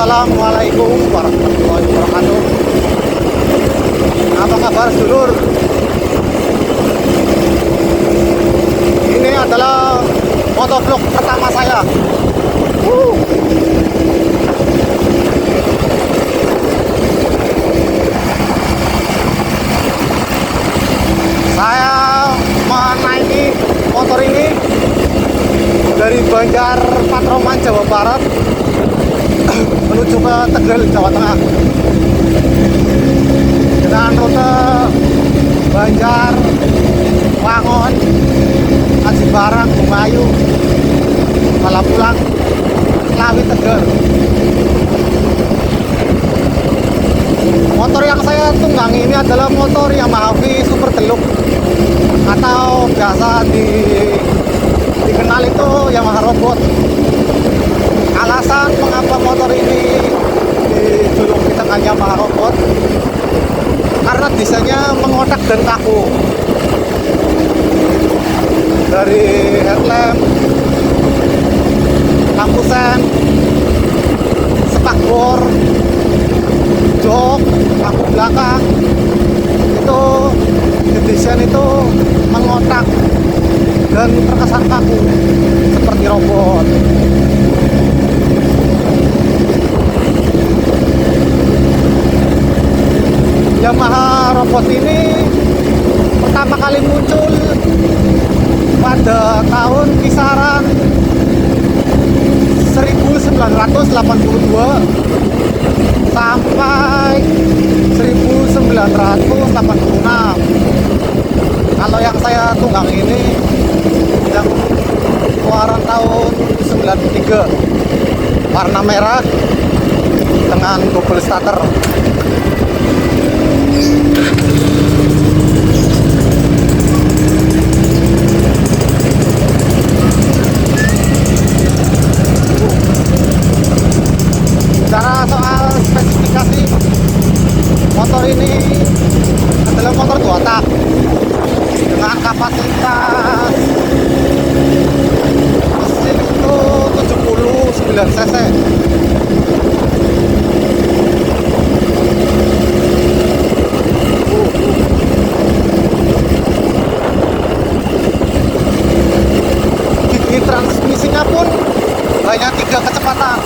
Assalamualaikum warahmatullahi wabarakatuh. Apa kabar sedulur? Ini adalah motovlog pertama saya. Saya menaiki motor ini dari Banjar Patroman, Jawa Barat menuju ke Tegal, Jawa Tengah dengan rute Banjar, Wangon, Aji Barang, Bumayu, Balapulang, Klawi, Tegal. Motor yang saya tunggangi ini adalah motor Yamaha Super Deluxe atau biasa dikenal itu Yamaha Robot. Alasan mengapa motor ini dijuluki dengan Yamaha Robot karena desainnya mengotak dan kaku. Dari headlamp, lampu sen, spakbor, jok, lampu belakang itu didesain itu mengotak dan terkesan kaku seperti robot. Yamaha Robot ini pertama kali muncul pada tahun kisaran 1982 sampai 1986. Kalau yang saya tunggang ini yang keluaran tahun 93, warna merah dengan double starter. Bicara soal spesifikasi, motor ini adalah motor 2 tak dengan kapasitas mesin itu 79 cc. Gigi transmisinya pun hanya 3 kecepatan,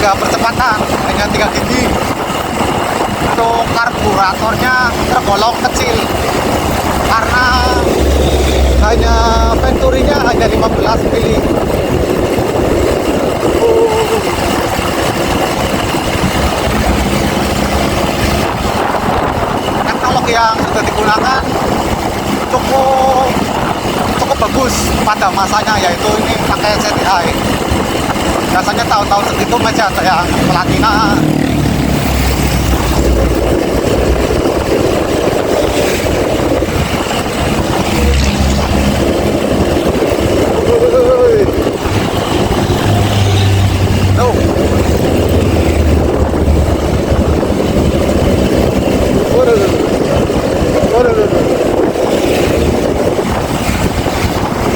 3 percepatan, hanya 3 gigi. Untuk karburatornya tergolong kecil karena hanya venturinya hanya 15 mili. Teknologi yang sudah digunakan cukup bagus pada masanya, yaitu ini pakai CTI. Biasanya tahun-tahun segitu masih ada yang platina.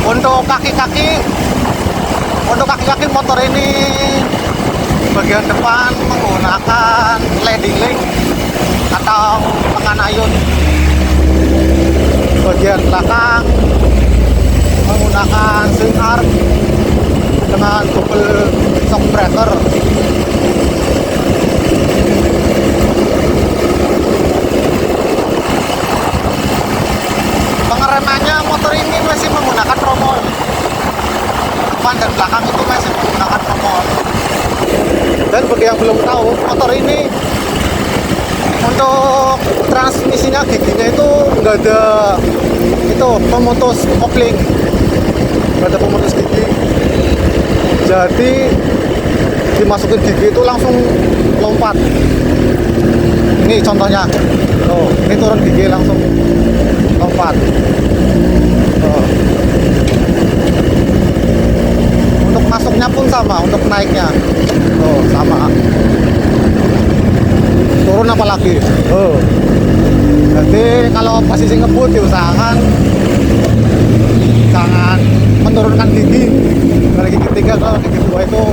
Untuk kaki-kaki motor ini bagian depan menggunakan leading link atau penganayun. Bagian belakang menggunakan swing arm dengan double shock breaker. Pengeremannya motor ini masih menggunakan tromol. Depan dan belakang itu masih menggunakan tromol. Dan bagi yang belum tahu, motor ini untuk transmisinya giginya itu nggak ada itu pemutus kopling, nggak ada pemutus gigi. Jadi dimasukin gigi itu langsung lompat. Ini contohnya, ini turun gigi langsung lompat. Untuk masuknya pun sama, untuk naiknya sama. Turun apalagi. Jadi kalau posisi ngebut diusahakan jangan menurunkan gigi. Kalau gigi ketiga ke gigi dua itu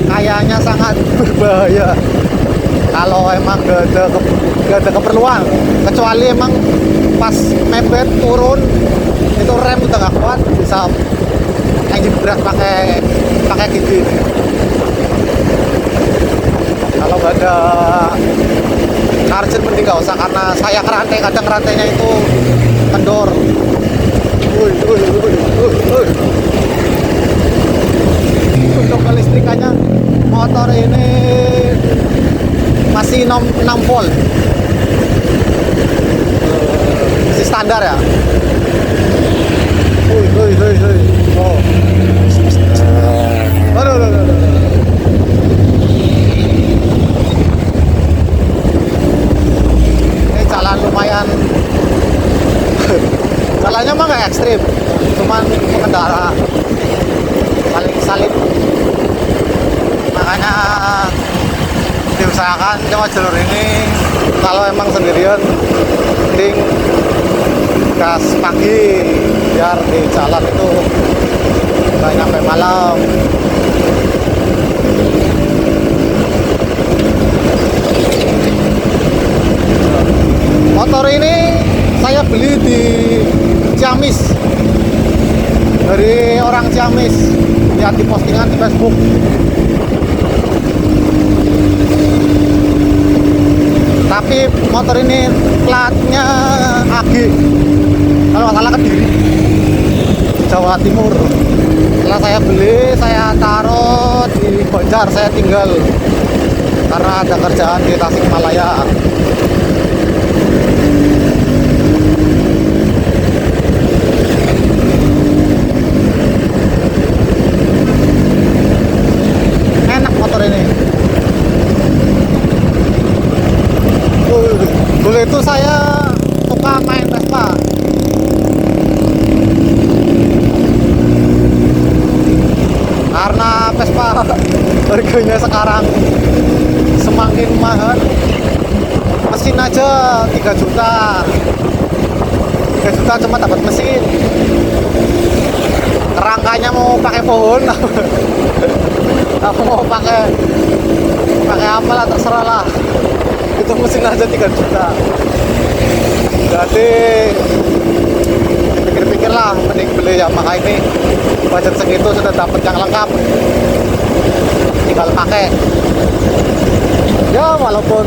kayaknya sangat berbahaya kalau emang gak ada keperluan, kecuali emang pas mepet turun itu rem udah gak kuat, bisa engine berat pakai gigi. Kalau gak ada charger mending gak usah, karena saya kerantai, kadang rantainya itu kendor. Untuk kelistrikannya motor ini masih 6 volt, masih standar ya. Oh. Aduh. Ini jalan lumayan jalannya mah nggak ekstrim, cuman pengendara saling salip, makanya diusahakan coba jalur ini kalau emang sendirian mending gas pagi biar di jalan itu nggak nyampe malam. Motor ini saya beli di Ciamis, dari orang Ciamis, lihat di postingan di Facebook. Tapi motor ini platnya AG, kalau nggak salah Kediri, Jawa Timur. Setelah saya beli, saya taruh di Banjar, saya tinggal karena ada kerjaan di Tasikmalaya. Enak motor ini. Dulu itu saya suka main Vespa. Karena Vespa harganya sekarang semakin mahal. Mesin aja 3 juta. 3 juta cuma dapat mesin. Kerangkanya mau pakai pohon. Aku mau pakai apa lah, terserah lah. Itu mesin aja 3 juta. Jadi pikir-pikir lah, mending beli Yamaha ini. Budget segitu sudah dapat yang lengkap, tinggal pakai. Ya walaupun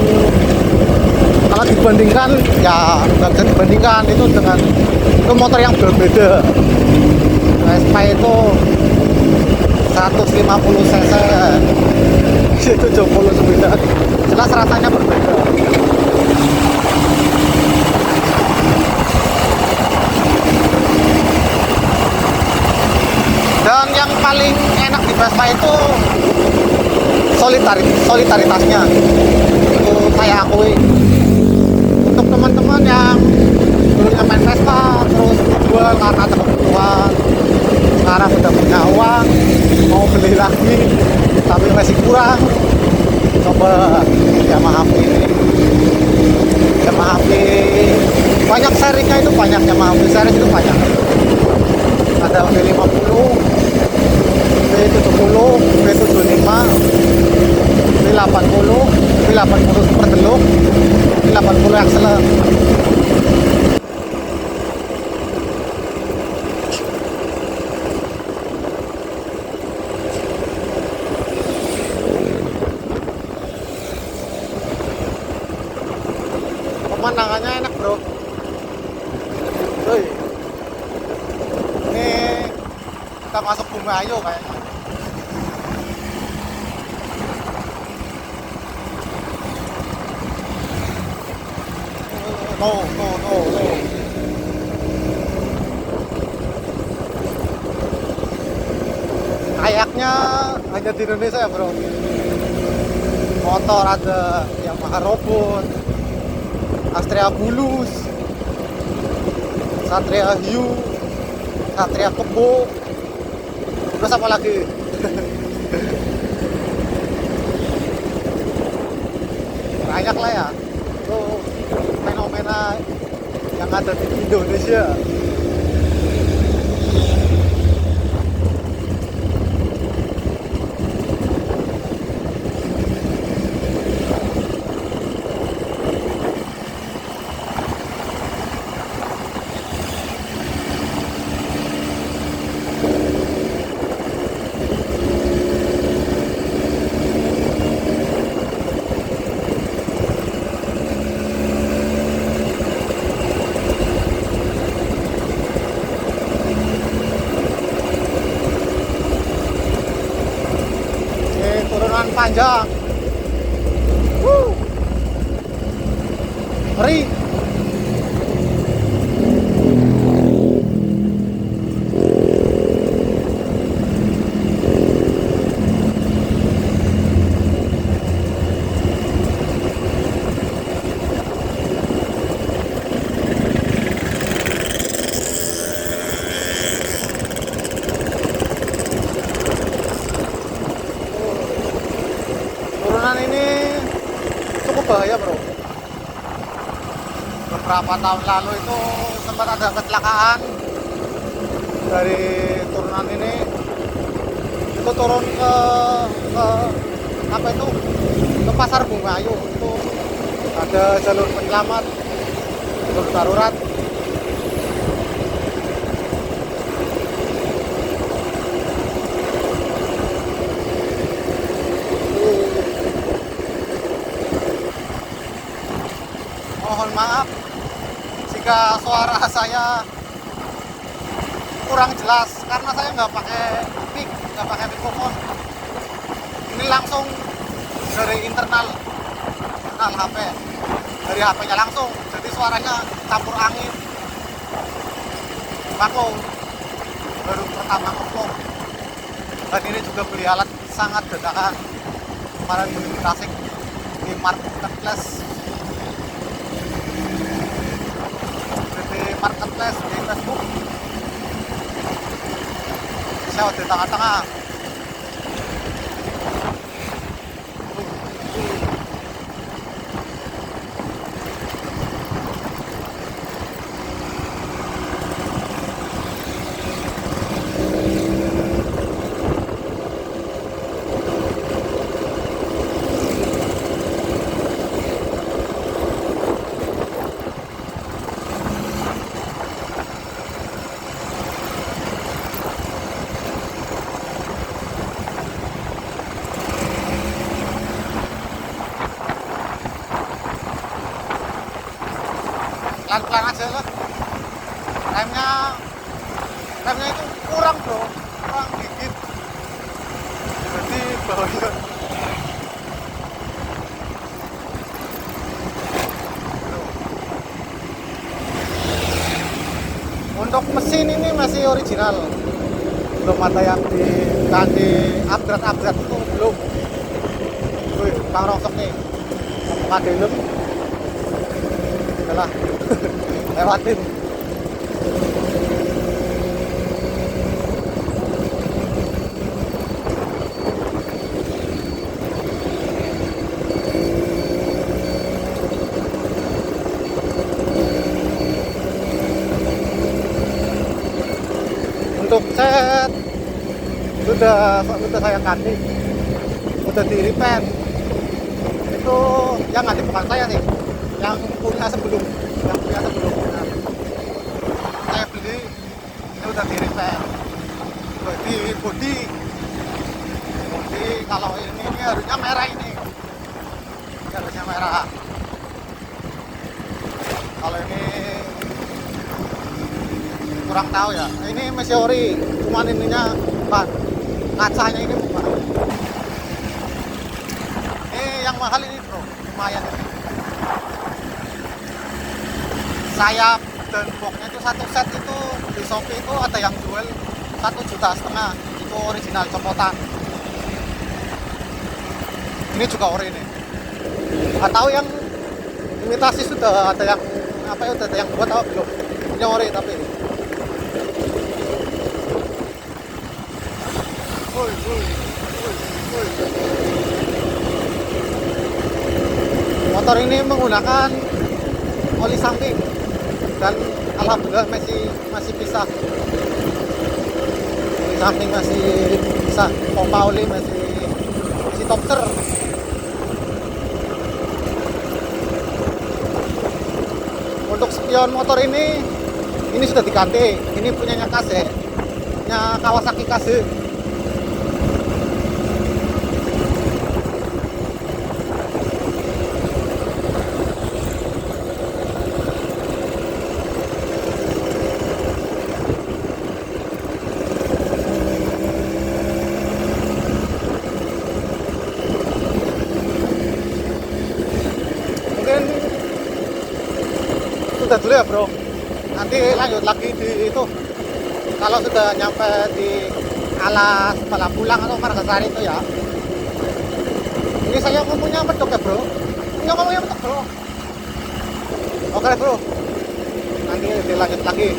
kalau dibandingkan ya nggak bisa dibandingkan itu dengan itu motor yang berbeda. Vespa itu 150 cc, itu 79, jelas rasanya berbeda. Dan yang paling enak di Vespa itu solidaritasnya, itu saya akui. Untuk teman-teman yang dulunya main Vespa terus jual karena ada kebutuhan, sekarang udah punya uang mau beli lagi tapi masih kurang, coba Yamaha ini. Yamaha banyak serinya, itu banyak Yamaha seri itu banyak, ada V50, V70, V75, V80, V80 super deluk, V80 excellent. Pemandangannya enak bro. Woi, ini kita masuk Bumayo kayaknya. No. Kayaknya hanya di Indonesia ya bro. Motor ada Yamaha Robot, Astrea Bulus, Satria Hiu, Satria Kebo, terus apa lagi? Banyak lah ya. Itu fenomena yang ada di Indonesia. panjang. Woo. Ngeri. Turunan ini cukup bahaya, bro. Beberapa tahun lalu itu sempat ada kecelakaan dari turunan ini. Itu turun ke apa itu, ke Pasar Bungayu. Itu ada jalur penyelamat, jalur darurat. Mohon maaf jika suara saya kurang jelas karena saya nggak pakai mic, nggak pakai mikrofon. Ini langsung dari internal HP, dari HP-nya langsung, jadi suaranya campur angin. Aku baru pertama ngomong, dan ini juga beli alat sangat dadakan. Kemarin beli di Tasik di marketplace, di Facebook. Saya di tengah-tengah. Pelan-pelan aja lah. Remnya itu kurang, bro, kurang dikit, jadi bahaya. Untuk mesin ini masih original, belum ada yang diganti upgrade itu belum. Wih, Bang Rongsok nih ngomong helm, udahlah. Lewatin. Untuk set sudah saya ganti, udah di repair. Itu yang ganti bukan saya sih, yang punya sebelum. Nah, saya beli ini udah di repair, di body kalau ini harusnya merah, ini harusnya merah. Kalau ini kurang tahu ya, ini masih ori, cuman ininya bukan, kacanya ini bukan. Ini yang mahal ini, bro, lumayan ini. Sayap dan boxnya itu satu set itu di Shopee itu ada yang jual 1,5 juta, itu original copotan. Ini juga ori ini. Nggak tahu yang imitasi sudah ada yang apa ya, udah ada yang buat apa belum? Ini ori tapi. Woi. Motor ini menggunakan oli samping dan alhamdulillah masih bisa. Oli samping masih bisa, pompa oli masih topser. Untuk spion motor ini sudah diganti. Ini punyanya Kase, punya Kawasaki Kase. dulu ya bro, nanti lanjut lagi di itu kalau sudah nyampe di Alas Balapulang atau Margasari itu ya. Ini saya ngomongnya medok ya bro, ini ngomongnya medok bro. Oke bro, nanti dilanjut lagi.